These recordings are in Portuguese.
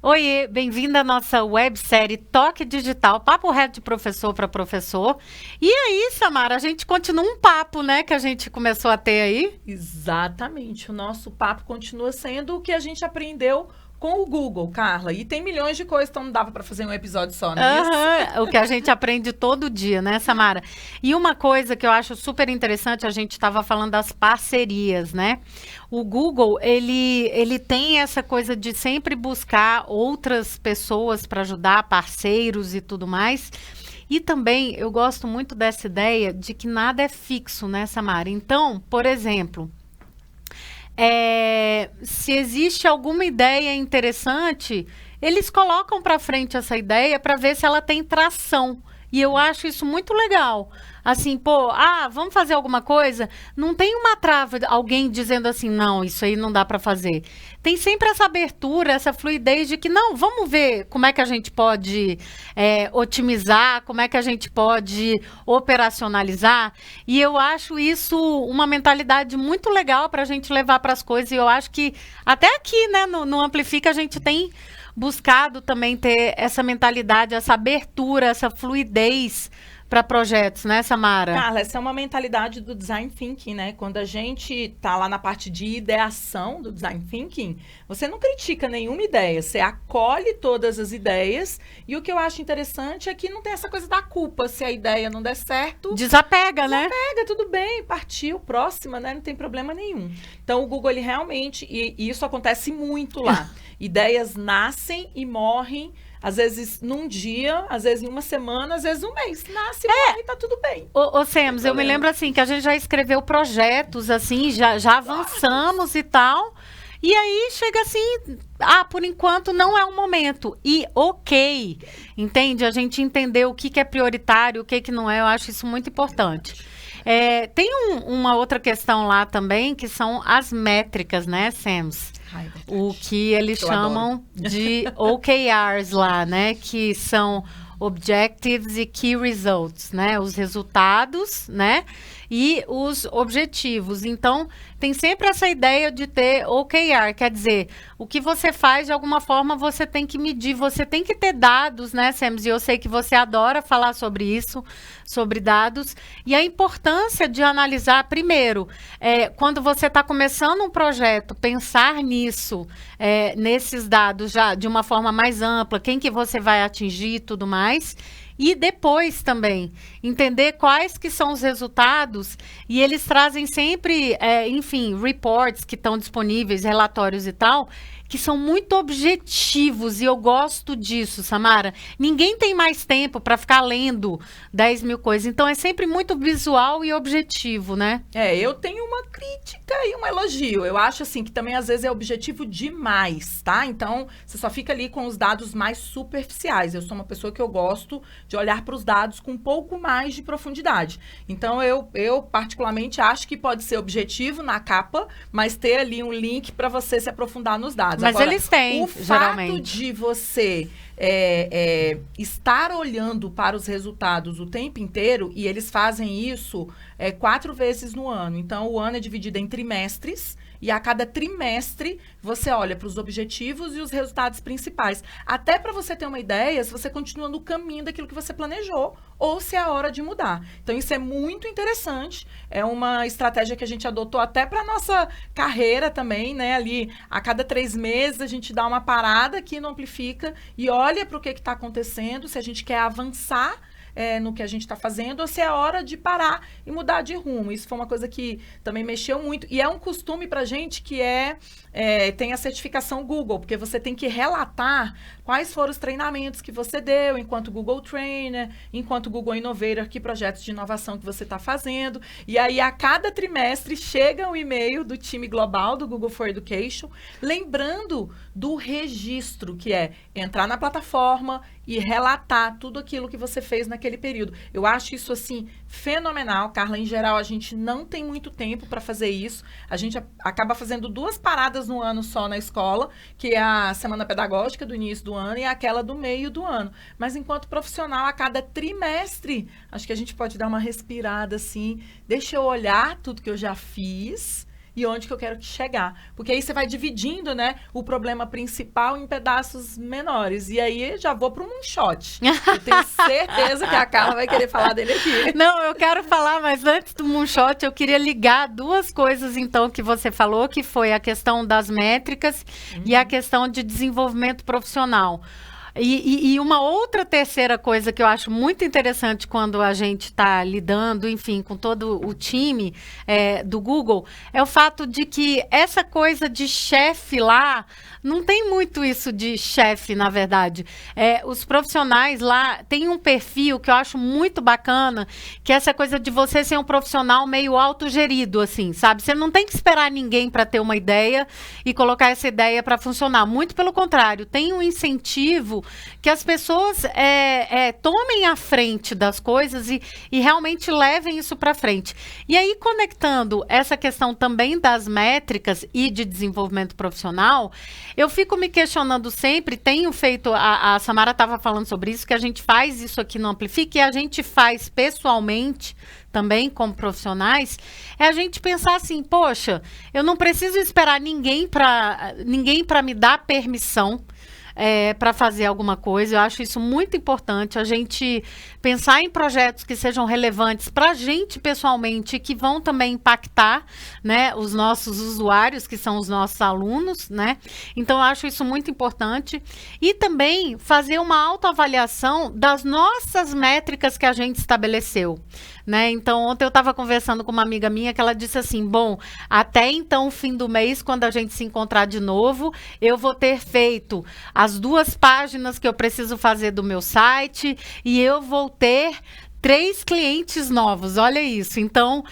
Oiê, bem-vinda à nossa websérie Toque Digital, papo reto de professor para professor. E aí, Samara, a gente continua um papo, né, que a gente começou a ter aí? Exatamente. O nosso papo continua sendo o que a gente aprendeu com o Google, Carla. E tem milhões de coisas, então não dava para fazer um episódio só, não é isso? Aham, o que a gente aprende todo dia, né, Samara? E uma coisa que eu acho super interessante, a gente estava falando das parcerias, né? O Google, ele tem essa coisa de sempre buscar outras pessoas para ajudar, parceiros e tudo mais. E também eu gosto muito dessa ideia de que nada é fixo, né, Samara? Então, por exemplo, se existe alguma ideia interessante, eles colocam para frente essa ideia para ver se ela tem tração. E eu acho isso muito legal. Assim, pô, vamos fazer alguma coisa? Não tem uma trava, alguém dizendo assim, não, isso aí não dá para fazer. Tem sempre essa abertura, essa fluidez de que, não, vamos ver como é que a gente pode otimizar, como é que a gente pode operacionalizar. E eu acho isso uma mentalidade muito legal para a gente levar para as coisas. E eu acho que até aqui, né, no Amplifica, a gente tem buscado também ter essa mentalidade, essa abertura, essa fluidez para projetos, né, Samara? Carla, essa é uma mentalidade do design thinking, né? Quando a gente tá lá na parte de ideação do design thinking, você não critica nenhuma ideia, você acolhe todas as ideias. E o que eu acho interessante é que não tem essa coisa da culpa. Se a ideia não der certo, Desapega, né? pega, tudo bem, partiu, próxima, né? Não tem problema nenhum. Então, o Google, ele realmente, e isso acontece muito lá. Ideias nascem e morrem, às vezes num dia, às vezes em uma semana, às vezes um mês. Nasce, morre, tá tudo bem. Ô Sems, eu me lembro assim que a gente já escreveu projetos, assim, já avançamos e tal. E aí chega assim, por enquanto não é o momento. E ok, entende? A gente entender o que, que é prioritário, o que, que não é, eu acho isso muito importante. Tem uma outra questão lá também, que são as métricas, né, Sems? Ai, O que eles Eu chamam de OKRs lá, né? Que são Objectives e Key Results, né? Os resultados, né? E os objetivos. Então, tem sempre essa ideia de ter OKR, quer dizer, o que você faz, de alguma forma, você tem que medir, você tem que ter dados, né, Sems? E eu sei que você adora falar sobre isso, sobre dados, e a importância de analisar, primeiro, quando você está começando um projeto, pensar nisso, nesses dados já de uma forma mais ampla, quem que você vai atingir e tudo mais. E depois também, entender quais que são os resultados, e eles trazem sempre, enfim, reports que estão disponíveis, relatórios e tal, que são muito objetivos, e eu gosto disso, Samara. Ninguém tem mais tempo para ficar lendo 10 mil coisas, então é sempre muito visual e objetivo, né? Eu tenho uma crítica e um elogio. Eu acho assim que também às vezes é objetivo demais, tá? Então, você só fica ali com os dados mais superficiais. Eu sou uma pessoa que eu gosto de olhar para os dados com um pouco mais de profundidade. Então, eu particularmente acho que pode ser objetivo na capa, mas ter ali um link para você se aprofundar nos dados. Mas Agora, eles têm, o fato geralmente. de você estar olhando para os resultados o tempo inteiro, e eles fazem isso 4 vezes no ano. Então, o ano é dividido em trimestres, e a cada trimestre você olha para os objetivos e os resultados principais. Até para você ter uma ideia se você continua no caminho daquilo que você planejou ou se é a hora de mudar. Então, isso é muito interessante. É uma estratégia que a gente adotou até para nossa carreira também, né? Ali, a cada 3 meses, a gente dá uma parada aqui no Amplifica e olha para o que está acontecendo, se a gente quer avançar no que a gente está fazendo, ou se é hora de parar e mudar de rumo. Isso foi uma coisa que também mexeu muito. E é um costume para a gente que tem a certificação Google, porque você tem que relatar quais foram os treinamentos que você deu enquanto Google Trainer, enquanto Google Innovator, que projetos de inovação que você está fazendo. E aí, a cada trimestre, chega um e-mail do time global do Google for Education, lembrando do registro, que é entrar na plataforma e relatar tudo aquilo que você fez naquele período. Eu acho isso, assim, fenomenal, Carla. Em geral, a gente não tem muito tempo para fazer isso. A gente acaba fazendo 2 paradas no ano só na escola, que é a semana pedagógica do início do ano e aquela do meio do ano. Mas enquanto profissional, a cada trimestre, acho que a gente pode dar uma respirada assim, deixa eu olhar tudo que eu já fiz e onde que eu quero chegar. Porque aí você vai dividindo, né, o problema principal em pedaços menores. E aí já vou para um moonshot. Eu tenho certeza que a Carla vai querer falar dele aqui. Não, eu quero falar, mas antes do moonshot, eu queria ligar duas coisas, então, que você falou, que foi a questão das métricas e a questão de desenvolvimento profissional. E uma outra terceira coisa que eu acho muito interessante quando a gente está lidando, enfim, com todo o time do Google, é o fato de que essa coisa de chefe lá, não tem muito isso de chefe, na verdade. Os profissionais lá têm um perfil que eu acho muito bacana, que é essa coisa de você ser um profissional meio autogerido, assim, sabe? Você não tem que esperar ninguém para ter uma ideia e colocar essa ideia para funcionar. Muito pelo contrário, tem um incentivo que as pessoas tomem a frente das coisas e realmente levem isso para frente. E aí, conectando essa questão também das métricas e de desenvolvimento profissional, eu fico me questionando sempre, tenho feito, a Samara estava falando sobre isso, que a gente faz isso aqui no Amplifique, e a gente faz pessoalmente também como profissionais, é a gente pensar assim, poxa, eu não preciso esperar ninguém para me dar permissão para fazer alguma coisa. Eu acho isso muito importante, a gente pensar em projetos que sejam relevantes para a gente pessoalmente, que vão também impactar, né, os nossos usuários, que são os nossos alunos, né? Então, eu acho isso muito importante. E também fazer uma autoavaliação das nossas métricas que a gente estabeleceu, né? Então, ontem eu estava conversando com uma amiga minha que ela disse assim, bom, até então, fim do mês, quando a gente se encontrar de novo, eu vou ter feito as 2 páginas que eu preciso fazer do meu site e eu vou ter 3 clientes novos, olha isso. Então,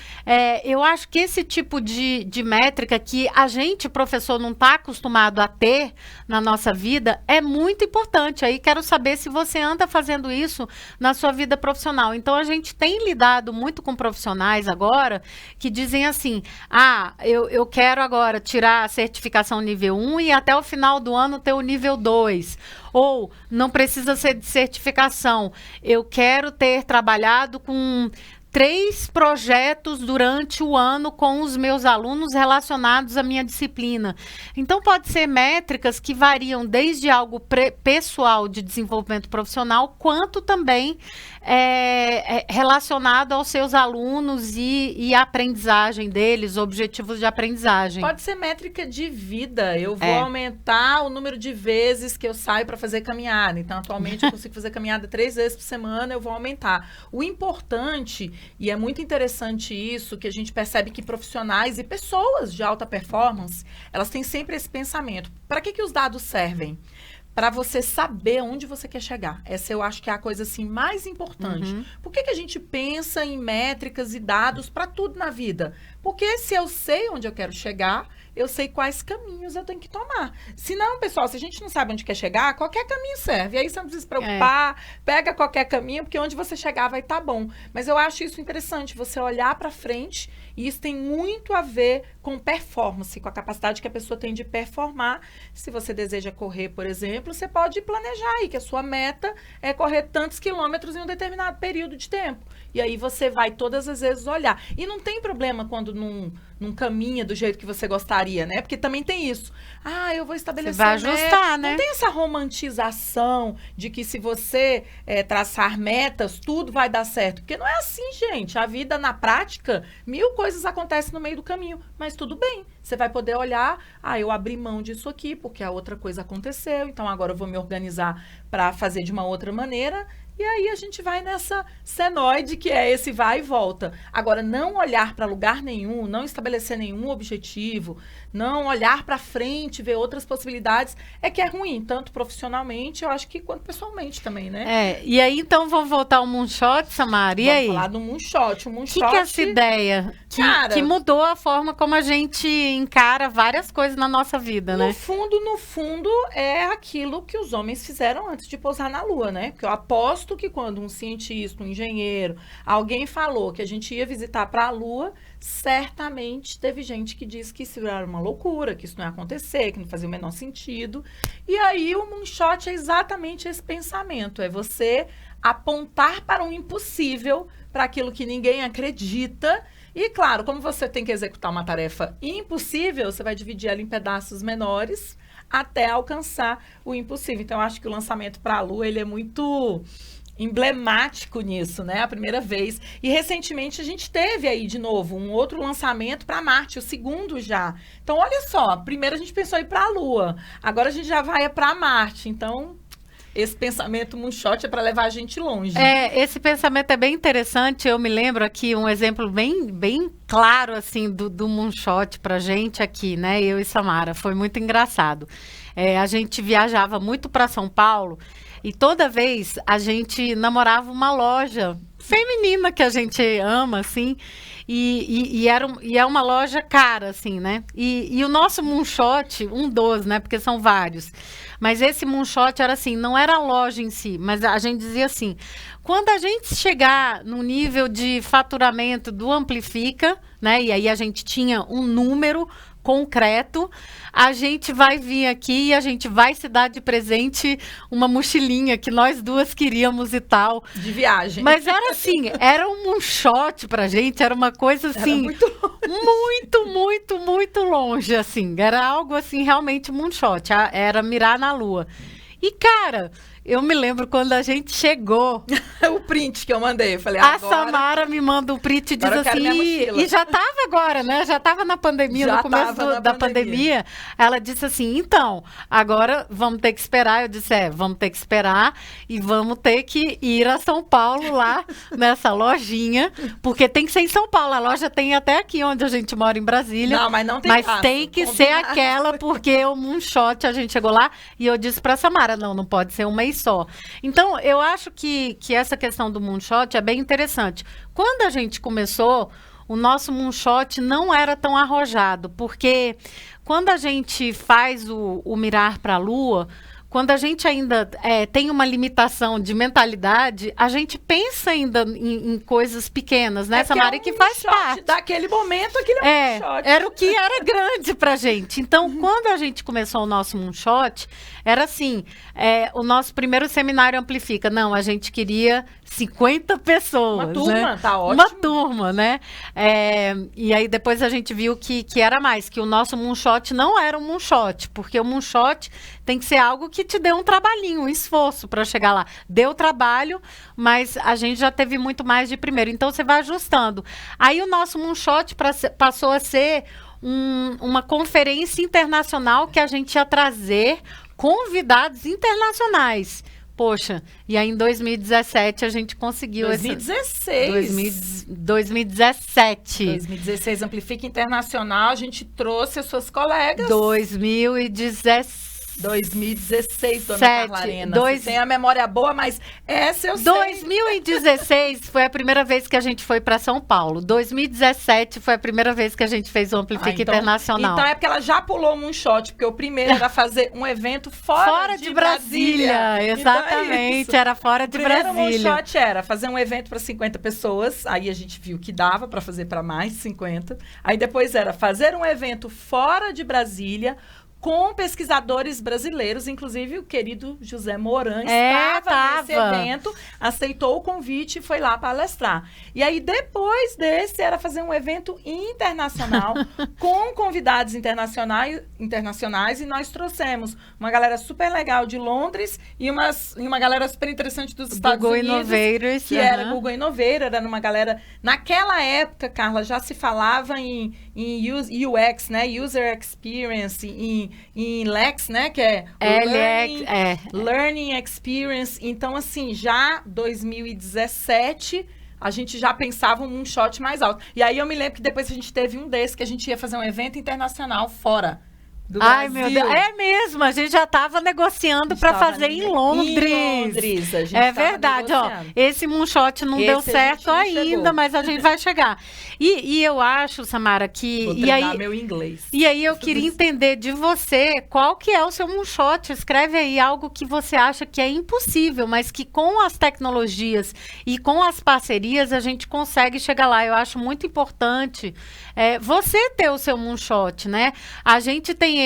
eu acho que esse tipo de métrica que a gente, professor, não está acostumado a ter na nossa vida é muito importante. Aí quero saber se você anda fazendo isso na sua vida profissional. Então, a gente tem lidado muito com profissionais agora que dizem assim, eu quero agora tirar a certificação nível 1 e até o final do ano ter o nível 2. Ou não precisa ser de certificação. Eu quero ter trabalhado com 3 projetos durante o ano com os meus alunos relacionados à minha disciplina. Então, pode ser métricas que variam desde algo pessoal de desenvolvimento profissional, quanto também relacionado aos seus alunos e a aprendizagem deles, objetivos de aprendizagem. Pode ser métrica de vida. Eu vou aumentar o número de vezes que eu saio para fazer caminhada. Então, atualmente, eu consigo fazer caminhada 3 vezes por semana, eu vou aumentar. O importante, e é muito interessante isso, que a gente percebe que profissionais e pessoas de alta performance, elas têm sempre esse pensamento. Para que os dados servem? Para você saber onde você quer chegar. Essa eu acho que é a coisa assim mais importante. Por que a gente pensa em métricas e dados para tudo na vida? Porque se eu sei onde eu quero chegar, eu sei quais caminhos eu tenho que tomar. Se não, pessoal, se a gente não sabe onde quer chegar, qualquer caminho serve. E aí você não precisa se preocupar, pega qualquer caminho, porque onde você chegar vai estar bom. Mas eu acho isso interessante, você olhar para frente, e isso tem muito a ver com performance, com a capacidade que a pessoa tem de performar. Se você deseja correr, por exemplo, você pode planejar aí que a sua meta é correr tantos quilômetros em um determinado período de tempo. E aí você vai todas as vezes olhar. E não tem problema quando não caminha do jeito que você gostaria, né? Porque também tem isso. Eu vou estabelecer... Você vai ajustar, né? Não tem essa romantização de que se você traçar metas, tudo vai dar certo. Porque não é assim, gente. A vida, na prática, 1000 coisas acontecem no meio do caminho. Mas tudo bem. Você vai poder olhar, eu abri mão disso aqui, porque a outra coisa aconteceu. Então, agora eu vou me organizar para fazer de uma outra maneira. E aí a gente vai nessa senoide que é esse vai e volta. Agora, não olhar para lugar nenhum, não estabelecer nenhum objetivo, não olhar para frente, ver outras possibilidades, é que é ruim, tanto profissionalmente, eu acho que quanto pessoalmente também, né? E aí então vamos voltar ao moonshot, Samara, e aí? Vamos falar do moonshot. O moonshot... O que é essa ideia que mudou a forma como a gente encara várias coisas na nossa vida, né? No fundo, é aquilo que os homens fizeram antes de pousar na Lua, né? Porque eu aposto que quando um cientista, um engenheiro, alguém falou que a gente ia visitar para a Lua, certamente teve gente que disse que isso era uma loucura, que isso não ia acontecer, que não fazia o menor sentido. E aí o moonshot é exatamente esse pensamento, é você apontar para um impossível, para aquilo que ninguém acredita, E, claro, como você tem que executar uma tarefa impossível, você vai dividir ela em pedaços menores até alcançar o impossível. Então, eu acho que o lançamento para a Lua, ele é muito emblemático nisso, né? A primeira vez. E, recentemente, a gente teve aí, de novo, um outro lançamento para Marte, o segundo já. Então, olha só, primeiro a gente pensou em ir para a Lua, agora a gente já vai para Marte. Então, esse pensamento moonshot é para levar a gente longe. Esse pensamento é bem interessante. Eu me lembro aqui um exemplo bem claro assim do moonshot pra gente aqui, né? Eu e Samara. Foi muito engraçado. A gente viajava muito para São Paulo e toda vez a gente namorava uma loja feminina que a gente ama, assim. E é uma loja cara, assim, né? E o nosso moonshot, um dos, né? Porque são vários. Mas esse moonshot era assim, não era a loja em si, mas a gente dizia assim, quando a gente chegar no nível de faturamento do Amplifica, né? E aí a gente tinha um número concreto, a gente vai vir aqui e a gente vai se dar de presente uma mochilinha que nós duas queríamos e tal. De viagem. Mas era assim, era um moonshot pra gente, era uma coisa assim, muito longe, assim. Era algo assim, realmente moonshot, era mirar na lua. E, cara, eu me lembro quando a gente chegou. O print que eu mandei. Eu falei, a Samara me manda um print e diz assim. E já estava agora, né? Já estava na pandemia, no começo da pandemia. Ela disse assim: então, agora vamos ter que esperar. Eu disse: vamos ter que esperar e vamos ter que ir a São Paulo lá nessa lojinha, porque tem que ser em São Paulo. A loja tem até aqui onde a gente mora, em Brasília. Não, mas não tem Mas tem que ser aquela, porque o moonshot a gente chegou lá e eu disse para Samara: não pode ser uma só. Então, eu acho que essa questão do moonshot é bem interessante. Quando a gente começou, o nosso moonshot não era tão arrojado, porque quando a gente faz o mirar para a Lua, quando a gente ainda tem uma limitação de mentalidade, a gente pensa ainda em coisas pequenas, né, Samara? Que faz parte. Daquele momento, aquele é um moonshot. Era o que era grande pra gente. Então, quando a gente começou o nosso moonshot, era assim, o nosso primeiro seminário Amplifica. Não, a gente queria 50 pessoas. Uma turma, né? Tá ótimo. Uma turma, né? E aí depois a gente viu que era mais, que o nosso moonshot não era um moonshot, porque o moonshot tem que ser algo que te dê um trabalhinho, um esforço para chegar lá. Deu trabalho, mas a gente já teve muito mais de primeiro. Então, você vai ajustando. Aí, o nosso moonshot passou a ser uma conferência internacional que a gente ia trazer convidados internacionais. Poxa, e aí em 2017 a gente conseguiu... 2016. 2017 Amplifica Internacional, a gente trouxe as suas colegas. 2016, dona Carla Arena. Você tem a memória boa, mas essa eu sei. 2016 foi a primeira vez que a gente foi para São Paulo. 2017 foi a primeira vez que a gente fez o Amplifica Internacional. Então é porque ela já pulou um moonshot, porque o primeiro era fazer um evento fora de Brasília. Exatamente, então era fora de Brasília. O primeiro moonshot era fazer um evento para 50 pessoas, aí a gente viu que dava para fazer para mais de 50. Aí depois era fazer um evento fora de Brasília, com pesquisadores brasileiros, inclusive o querido José Moran estava nesse evento, aceitou o convite e foi lá palestrar. E aí, depois desse, era fazer um evento internacional com convidados internacionais e nós trouxemos uma galera super legal de Londres e uma galera super interessante dos Estados Unidos. Innovators, que era Google Innovator, era uma galera... Naquela época, Carla, já se falava em UX, né? User Experience, em LEX, né? Que é Learning Experience. Então, assim, já 2017, a gente já pensava um moonshot mais alto. E aí eu me lembro que depois a gente teve um desses que a gente ia fazer um evento internacional fora do Brasil. Ai, meu Deus. É mesmo, a gente já estava negociando para fazer em Londres. Em Londres, a gente é verdade, negociando. Ó. Esse moonshot não deu certo ainda, mas a gente vai chegar. E eu acho, Samara, que... Vou treinar meu inglês. E aí eu queria entender de você qual que é o seu moonshot. Escreve aí algo que você acha que é impossível, mas que com as tecnologias e com as parcerias a gente consegue chegar lá. Eu acho muito importante você ter o seu moonshot, né? A gente tem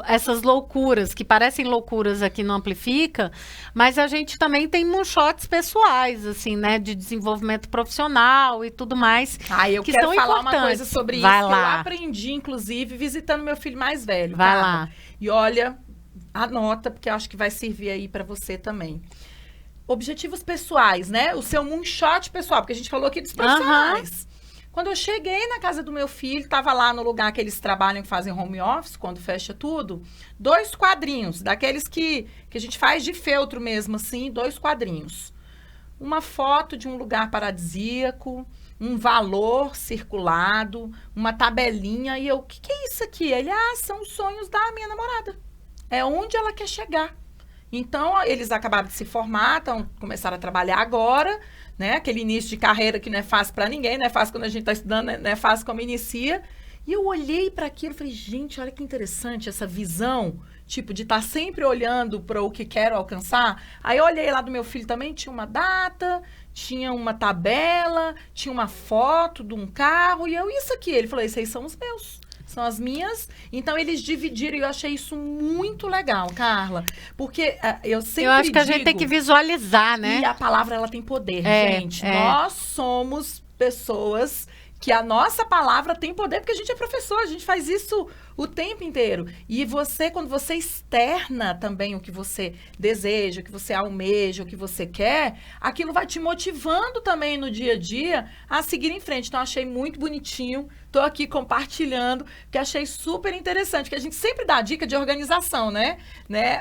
essas loucuras, que parecem loucuras aqui no Amplifica, mas a gente também tem moonshots pessoais, assim, né? De desenvolvimento profissional e tudo mais. Eu que quero são falar importantes. uma coisa sobre Vai isso, lá. que eu aprendi, inclusive, visitando meu filho mais velho. Vai Carla. lá. E olha, anota, porque eu acho que vai servir aí para você também. Objetivos pessoais, né? O seu moonshot pessoal, porque a gente falou aqui dos profissionais. Quando eu cheguei na casa do meu filho, estava lá no lugar que eles trabalham, que fazem home office, quando fecha tudo, 2 quadrinhos, daqueles que a gente faz de feltro mesmo, assim, 2 quadrinhos. Uma foto de um lugar paradisíaco, um valor circulado, uma tabelinha, e eu, o que é isso aqui? Ele, são os sonhos da minha namorada. É onde ela quer chegar. Então, eles acabaram de se formar, começaram a trabalhar agora, né? Aquele início de carreira que não é fácil para ninguém, não é fácil quando a gente está estudando, não é fácil como inicia. E eu olhei para aquilo e falei, gente, olha que interessante essa visão, tipo, de estar sempre olhando para o que quero alcançar. Aí eu olhei lá do meu filho também, tinha uma data, tinha uma tabela, tinha uma foto de um carro, e eu, isso aqui. Ele falou, esses aí são os meus. São as minhas. Então, eles dividiram e eu achei isso muito legal, Carla. Porque eu sempre Eu acho que a gente tem que visualizar, né? E a palavra, ela tem poder, gente. Nós somos pessoas que a nossa palavra tem poder, porque a gente é professor, a gente faz isso o tempo inteiro. E você, quando você externa também o que você deseja, o que você almeja, o que você quer, aquilo vai te motivando também no dia a dia a seguir em frente. Então, achei muito bonitinho. Tô aqui compartilhando, que achei super interessante, que a gente sempre dá dica de organização, né?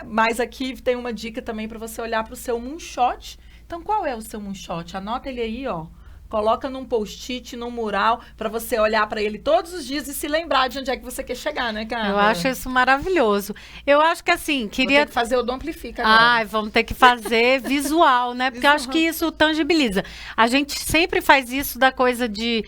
Mas aqui tem uma dica também para você olhar para o seu moonshot. Então, qual é o seu moonshot? Anota ele aí, ó. Coloca num post-it, num mural, para você olhar para ele todos os dias e se lembrar de onde é que você quer chegar, né, Carla? Eu acho isso maravilhoso. Eu acho que assim, queria... Vou ter que fazer o do Amplifica agora. Vamos ter que fazer visual, né? Porque eu acho que isso tangibiliza. A gente sempre faz isso da coisa de...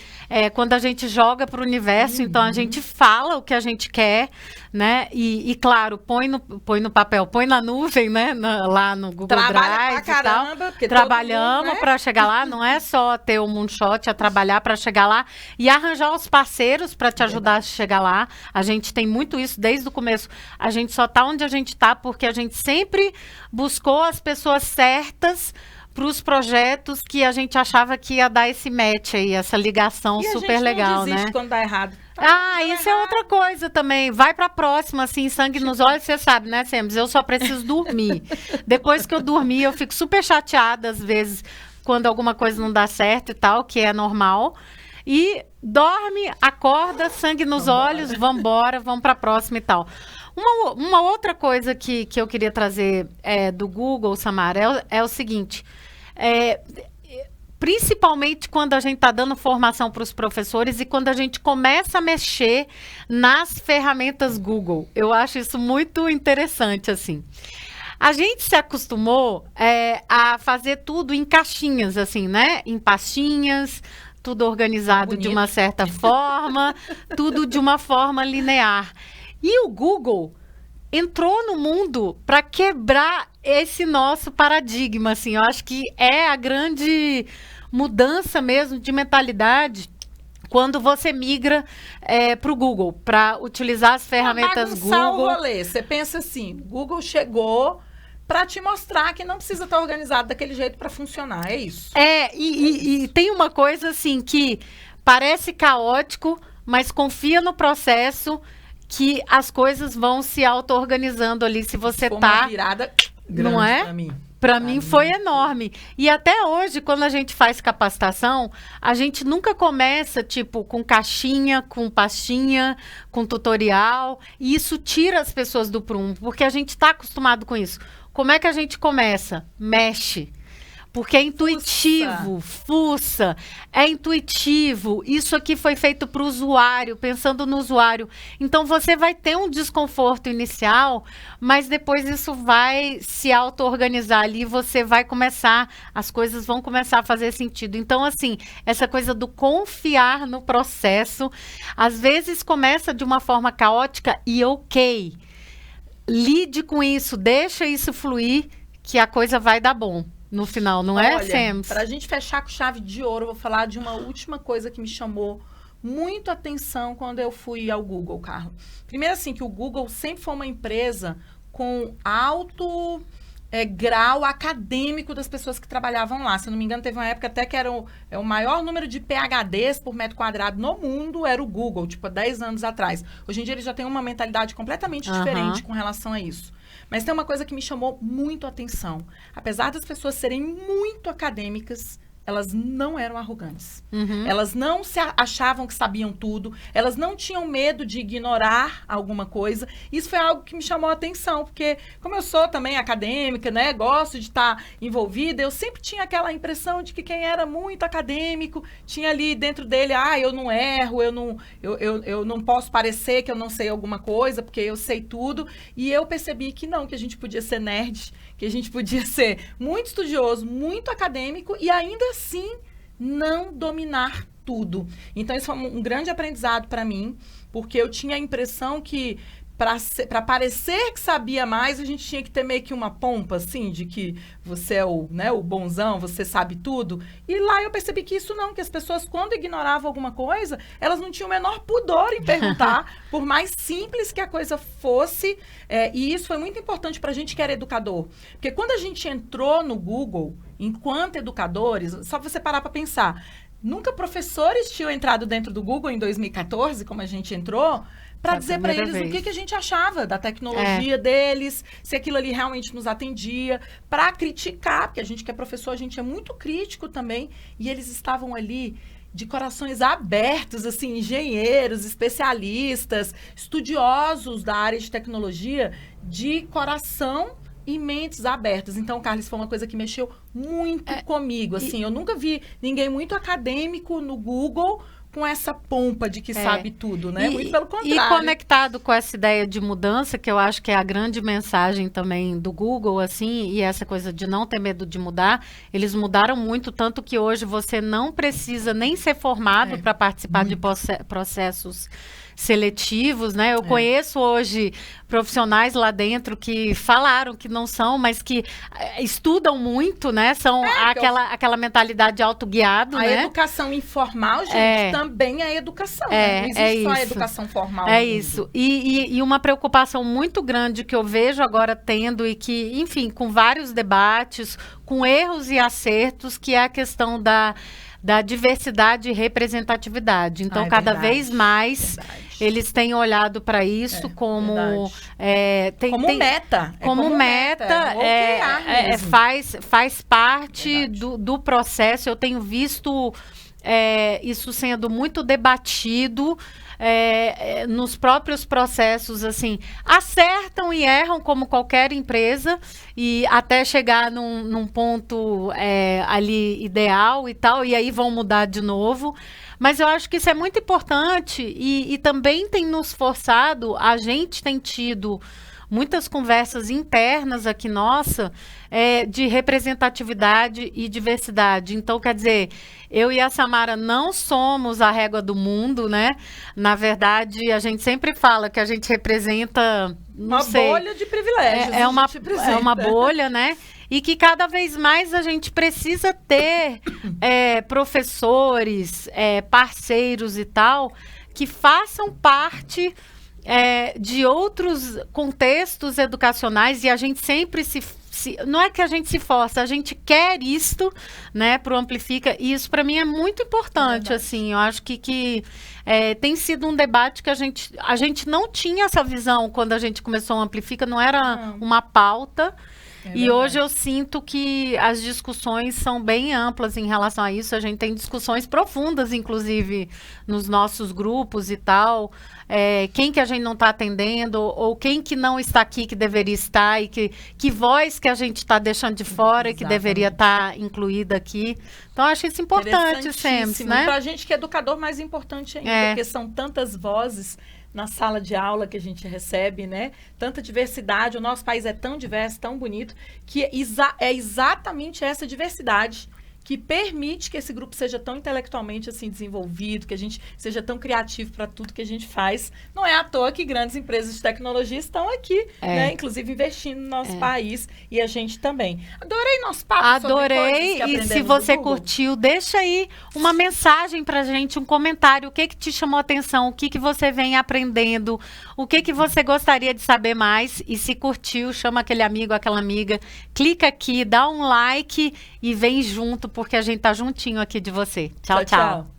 quando a gente joga para o universo, então a gente fala o que a gente quer, né? E claro, põe no papel, põe na nuvem, né? Lá no Google Drive pra caramba, e tal. Trabalhamos para chegar lá. Não é só ter um moonshot, é trabalhar para chegar lá e arranjar os parceiros para te ajudar a chegar lá. A gente tem muito isso desde o começo. A gente só tá onde a gente tá porque a gente sempre buscou as pessoas certas para os projetos que a gente achava que ia dar esse match aí, essa ligação super legal, não desiste né? quando dá errado. Isso é outra coisa também. Vai pra próxima, assim, sangue nos olhos, você sabe, né, Sems? Eu só preciso dormir. Depois que eu dormir, eu fico super chateada, às vezes, quando alguma coisa não dá certo e tal, que é normal. E dorme, acorda, sangue nos olhos, vambora, vamos pra próxima e tal. Uma outra coisa que eu queria trazer do Google, Samara, é o seguinte... principalmente quando a gente está dando formação para os professores e quando a gente começa a mexer nas ferramentas Google. Eu acho isso muito interessante, assim. A gente se acostumou a fazer tudo em caixinhas, assim, né? Em pastinhas, tudo organizado bonito, de uma certa forma, tudo de uma forma linear. E o Google entrou no mundo para quebrar esse nosso paradigma, assim. Eu acho que é a grande mudança mesmo de mentalidade quando você migra para o Google, para utilizar as ferramentas Google. O rolê. Você pensa assim, Google chegou para te mostrar que não precisa estar organizado daquele jeito para funcionar, é isso? E tem uma coisa assim que parece caótico, mas confia no processo que as coisas vão se auto-organizando ali, se você Foi tá... uma virada grande não é? para mim. Para mim foi enorme. E até hoje, quando a gente faz capacitação, a gente nunca começa, tipo, com caixinha, com pastinha, com tutorial. E isso tira as pessoas do prumo, porque a gente está acostumado com isso. Como é que a gente começa? Mexe. Porque é intuitivo, fuça, é intuitivo. Isso aqui foi feito para o usuário, pensando no usuário. Então, você vai ter um desconforto inicial, mas depois isso vai se auto-organizar ali, você vai começar, as coisas vão começar a fazer sentido. Então, assim, essa coisa do confiar no processo, às vezes começa de uma forma caótica e ok. Lide com isso, deixa isso fluir, que a coisa vai dar bom. No final, não é, Sems? Para a gente fechar com chave de ouro, eu vou falar de uma última coisa que me chamou muito atenção quando eu fui ao Google, Carla. Primeiro, assim, que o Google sempre foi uma empresa com alto grau acadêmico das pessoas que trabalhavam lá. Se eu não me engano, teve uma época até que era o maior número de PhDs por metro quadrado no mundo, era o Google, tipo, há 10 anos atrás. Hoje em dia, eles já têm uma mentalidade completamente diferente com relação a isso. Mas tem uma coisa que me chamou muito a atenção. Apesar das pessoas serem muito acadêmicas, elas não eram arrogantes. Elas não se achavam que sabiam tudo. Elas não tinham medo de ignorar alguma coisa. Isso foi algo que me chamou a atenção, porque como eu sou também acadêmica, né, gosto de estar envolvida, eu sempre tinha aquela impressão de que quem era muito acadêmico tinha ali dentro dele, eu não erro, eu não posso parecer que eu não sei alguma coisa, porque eu sei tudo. E eu percebi que não, que a gente podia ser nerd, que a gente podia ser muito estudioso, muito acadêmico e ainda assim não dominar tudo. Então, isso foi um grande aprendizado para mim, porque eu tinha a impressão que para parecer que sabia mais, a gente tinha que ter meio que uma pompa, assim, de que você é o bonzão, você sabe tudo. E lá eu percebi que isso não, que as pessoas, quando ignoravam alguma coisa, elas não tinham o menor pudor em perguntar, por mais simples que a coisa fosse. E isso foi muito importante para a gente que era educador. Porque quando a gente entrou no Google, enquanto educadores, só você parar para pensar, nunca professores tinham entrado dentro do Google em 2014, como a gente entrou, para dizer para eles o que a gente achava da tecnologia deles, se aquilo ali realmente nos atendia, para criticar, porque a gente que é professor, a gente é muito crítico também, e eles estavam ali de corações abertos, assim, engenheiros, especialistas, estudiosos da área de tecnologia, de coração e mentes abertas. Então, Carlos, foi uma coisa que mexeu muito comigo, assim, eu nunca vi ninguém muito acadêmico no Google com essa pompa de que sabe tudo, né? Muito pelo contrário. E conectado com essa ideia de mudança, que eu acho que é a grande mensagem também do Google, assim, e essa coisa de não ter medo de mudar, eles mudaram muito, tanto que hoje você não precisa nem ser formado para participar de processos seletivos, né? Eu conheço hoje profissionais lá dentro que falaram que não são, mas que estudam muito, né? São aquela mentalidade autoguiado, né? A educação informal, gente, também é educação, né? Não existe só a educação formal. É isso. E uma preocupação muito grande que eu vejo agora tendo e que, enfim, com vários debates, com erros e acertos, que é a questão da diversidade e representatividade. Então, cada vez mais eles têm olhado para isso como meta. Como meta, faz parte do processo. Eu tenho visto isso sendo muito debatido nos próprios processos, assim, acertam e erram como qualquer empresa e até chegar num ponto ali ideal e tal, e aí vão mudar de novo. Mas eu acho que isso é muito importante e também tem nos forçado, a gente tem tido muitas conversas internas aqui nossa de representatividade e diversidade. Então, quer dizer, eu e a Samara não somos a régua do mundo, né? Na verdade, a gente sempre fala que a gente representa uma bolha de privilégios. É uma bolha, né? E que cada vez mais a gente precisa ter professores, parceiros e tal, que façam parte de outros contextos educacionais, e a gente sempre não é que a gente se força, a gente quer isto, né, pro Amplifica, e isso para mim é muito importante, assim, eu acho que tem sido um debate que a gente não tinha essa visão quando a gente começou o Amplifica, não era uma pauta. E hoje eu sinto que as discussões são bem amplas em relação a isso. A gente tem discussões profundas, inclusive, nos nossos grupos e tal. Quem que a gente não está atendendo, ou quem que não está aqui que deveria estar, e que voz que a gente está deixando de fora e que deveria estar incluída aqui. Então, eu acho isso importante sempre, né? Para a gente que é educador, mais importante ainda, porque são tantas vozes na sala de aula que a gente recebe, né? Tanta diversidade, o nosso país é tão diverso, tão bonito, que é exatamente essa diversidade que permite que esse grupo seja tão intelectualmente assim desenvolvido, que a gente seja tão criativo para tudo que a gente faz. Não é à toa que grandes empresas de tecnologia estão aqui, né? Inclusive investindo no nosso país e a gente também. Adorei nosso papo sobre coisas que Adorei. E se aprendemos você do Google. curtiu, deixa aí uma mensagem pra gente, um comentário. O que te chamou a atenção? O que você vem aprendendo? O que você gostaria de saber mais? E se curtiu, chama aquele amigo, aquela amiga. Clica aqui, dá um like e vem junto, porque a gente tá juntinho aqui de você. Tchau, tchau.